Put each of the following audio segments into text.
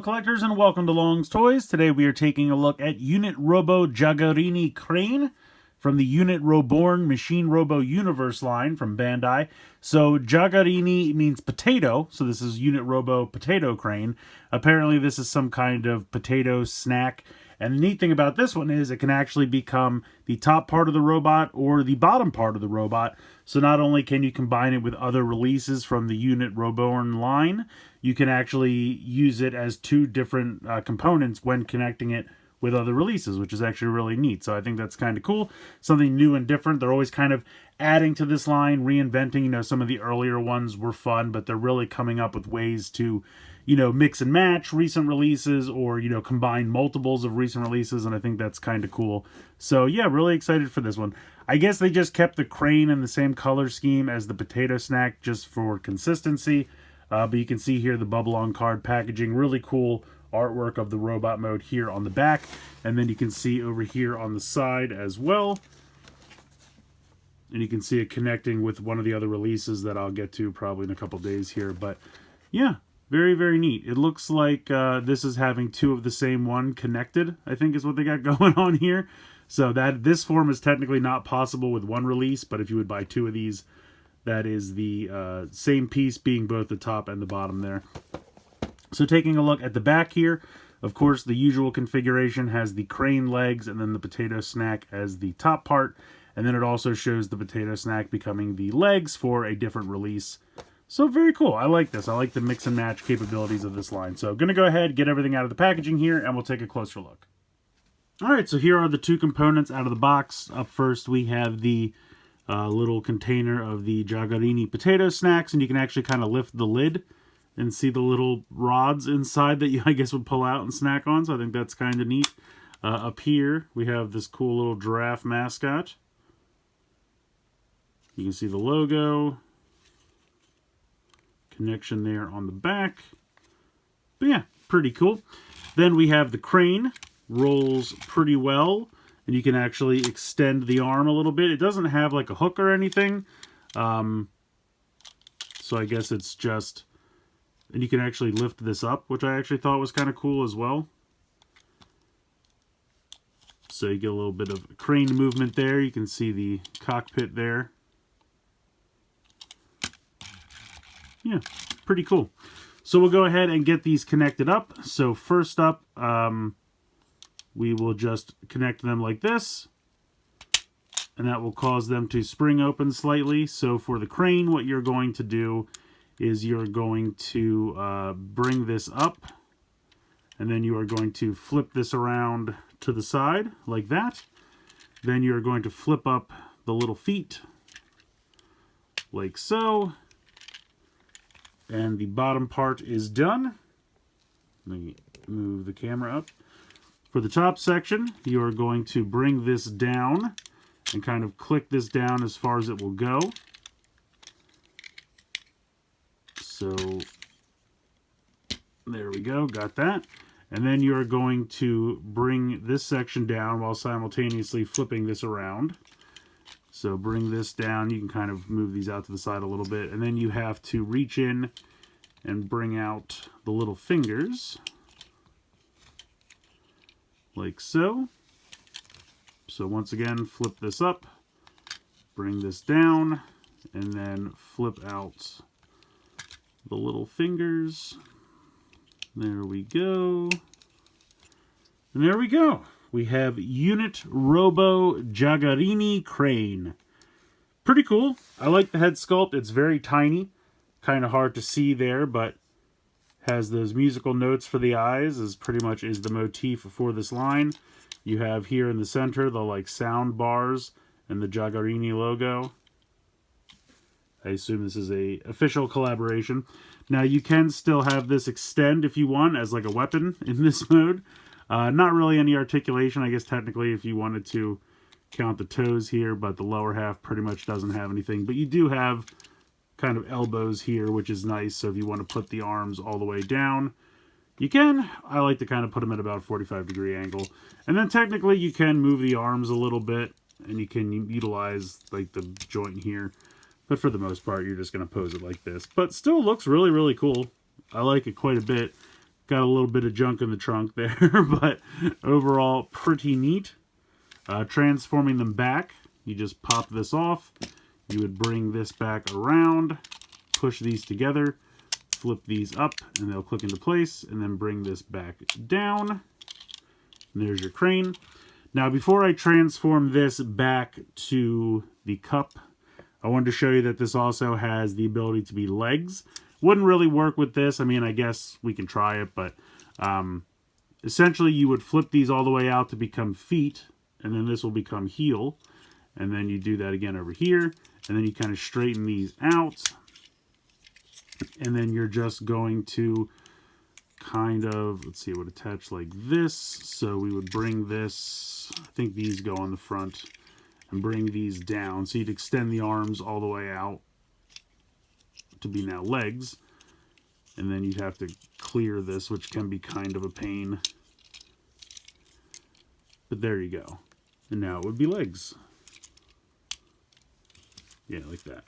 collectors, and welcome to Long's Toys. Today we are taking a look at Unit Robo JagarikoCrane from the Unit Roborn Machine Robo Universe line from Bandai. So Jagarini means potato, so this is Unit Robo Potato Crane. Apparently this is some kind of potato snack. And the neat thing about this one is it can actually become the top part of the robot or the bottom part of the robot. So not only can you combine it with other releases from the Unit Roborn line, you can actually use it as two different components when connecting it with other releases, which is actually really neat. So I think that's kind of cool. Something new and different. They're always kind of adding to this line, reinventing. You know, some of the earlier ones were fun, but they're really coming up with ways to, you know, mix and match recent releases or, you know, combine multiples of recent releases, and I think that's kind of cool. So yeah, really excited for this one. I guess they just kept the crane in the same color scheme as the potato snack just for consistency. But you can see here the bubble on card packaging, really cool artwork of the robot mode here on the back, and then you can see over here on the side as well, and you can see it connecting with one of the other releases that I'll get to probably in a couple days here. But yeah, very, very neat. It looks like this is having two of the same one connected, I think is what they got going on here. So that this form is technically not possible with one release, but if you would buy two of these, that is the same piece being both the top and the bottom there. So taking a look at the back here, of course, the usual configuration has the crane legs and then the potato snack as the top part. And then it also shows the potato snack becoming the legs for a different release. So very cool. I like this. I like the mix and match capabilities of this line. So I'm going to go ahead, get everything out of the packaging here, and we'll take a closer look. Alright, so here are the two components out of the box. Up first, we have the little container of the Jagarini potato snacks, and you can actually kind of lift the lid and see the little rods inside that you, I guess, would pull out and snack on. So I think that's kind of neat. Up here, we have this cool little giraffe mascot. You can see the logo. Connection there on the back. But yeah, pretty cool. Then we have the crane. Rolls pretty well. And you can actually extend the arm a little bit. It doesn't have like a hook or anything. So I guess it's just... And you can actually lift this up, which I actually thought was kind of cool as well. So you get a little bit of crane movement there. You can see the cockpit there. Yeah, pretty cool. So we'll go ahead and get these connected up. So first up, we will just connect them like this. And that will cause them to spring open slightly. So for the crane, what you're going to do is you're going to bring this up, and then you are going to flip this around to the side like that. Then you're going to flip up the little feet like so, and the bottom part is done. Let me move the camera up. For the top section, you are going to bring this down and kind of click this down as far as it will go. So there we go, got that. And then you're going to bring this section down while simultaneously flipping this around. So bring this down, you can kind of move these out to the side a little bit, and then you have to reach in and bring out the little fingers, like so. So once again, flip this up, bring this down, and then flip out the little fingers. There we go. And there we go. We have Unit Robo JagarikoCrane. Pretty cool. I like the head sculpt. It's very tiny. Kind of hard to see there, but has those musical notes for the eyes, is pretty much is the motif for this line. You have here in the center the like sound bars and the Jagarini logo. I assume this is a official collaboration. Now you can still have this extend if you want as like a weapon in this mode. Not really any articulation, I guess technically if you wanted to count the toes here, but the lower half pretty much doesn't have anything. But you do have kind of elbows here, which is nice. So if you want to put the arms all the way down, you can. I like to kind of put them at about a 45-degree angle. And then technically you can move the arms a little bit, and you can utilize like the joint here. But for the most part, you're just going to pose it like this. But still looks really, really cool. I like it quite a bit. Got a little bit of junk in the trunk there, but overall pretty neat. Transforming them back, you just pop this off. You would bring this back around, push these together, flip these up, and they'll click into place, and then bring this back down. And there's your crane. Now, before I transform this back to the cup, I wanted to show you that this also has the ability to be legs. Wouldn't really work with this. I mean, I guess we can try it, but essentially you would flip these all the way out to become feet, and then this will become heel. And then you do that again over here, and then you kind of straighten these out. And then you're just going to kind of, let's see, it would attach like this. So we would bring this, I think these go on the front, and bring these down. So you'd extend the arms all the way out to be now legs. And then you'd have to clear this, which can be kind of a pain. But there you go. And now it would be legs. Yeah, like that.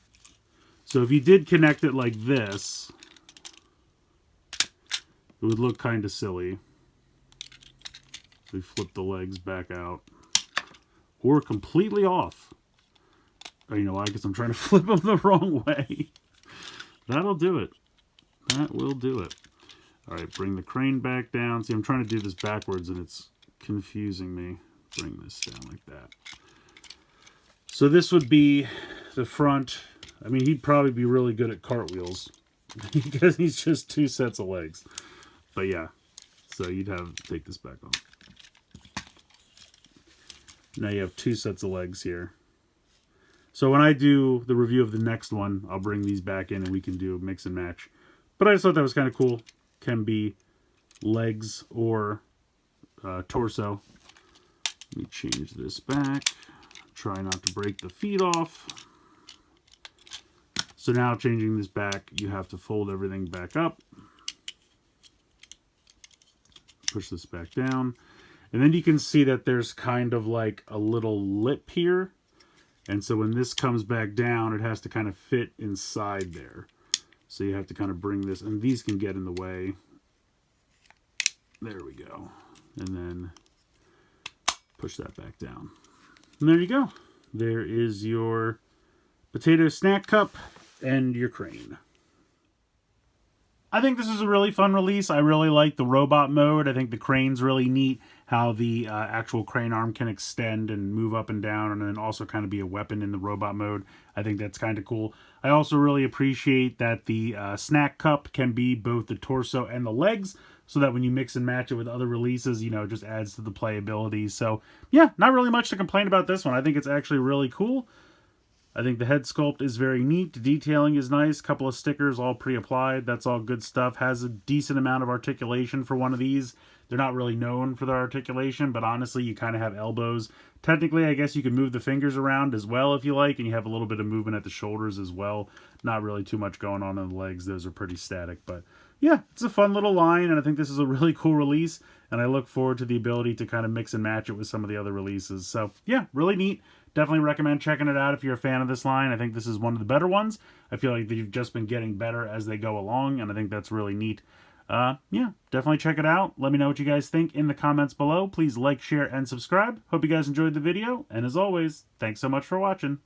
So if you did connect it like this, it would look kind of silly. We flip the legs back out. Or completely off. Oh, you know why? Because I'm trying to flip them the wrong way. That'll do it. That will do it. Alright, bring the crane back down. See, I'm trying to do this backwards and it's confusing me. Bring this down like that. So this would be the front. I mean, he'd probably be really good at cartwheels because he's just 2 sets of legs. But yeah, so you'd have to take this back off. Now you have 2 sets of legs here. So when I do the review of the next one, I'll bring these back in and we can do a mix and match. But I just thought that was kind of cool. Can be legs or torso. Let me change this back. Try not to break the feet off. So now changing this back, you have to fold everything back up. Push this back down. And then you can see that there's kind of like a little lip here. And so when this comes back down, it has to kind of fit inside there. So you have to kind of bring this, and these can get in the way. There we go. And then push that back down. And there you go. There is your potato snack cup and your crane. I think this is a really fun release. I really like the robot mode. I think the crane's really neat. How the actual crane arm can extend and move up and down, and then also kind of be a weapon in the robot mode. I think that's kind of cool. I also really appreciate that the snack cup can be both the torso and the legs, so that when you mix and match it with other releases, you know, it just adds to the playability. So yeah, not really much to complain about this one. I think it's actually really cool. I think the head sculpt is very neat. The detailing is nice. Couple of stickers all pre-applied. That's all good stuff. Has a decent amount of articulation for one of these. They're not really known for their articulation, but honestly, you kind of have elbows. Technically, I guess you can move the fingers around as well if you like, and you have a little bit of movement at the shoulders as well. Not really too much going on in the legs. Those are pretty static, but yeah, it's a fun little line, and I think this is a really cool release, and I look forward to the ability to kind of mix and match it with some of the other releases. So yeah, really neat. Definitely recommend checking it out if you're a fan of this line. I think this is one of the better ones. I feel like they've just been getting better as they go along, and I think that's really neat. Yeah, definitely check it out. Let me know what you guys think in the comments below. Please like, share, and subscribe. Hope you guys enjoyed the video, and as always, thanks so much for watching.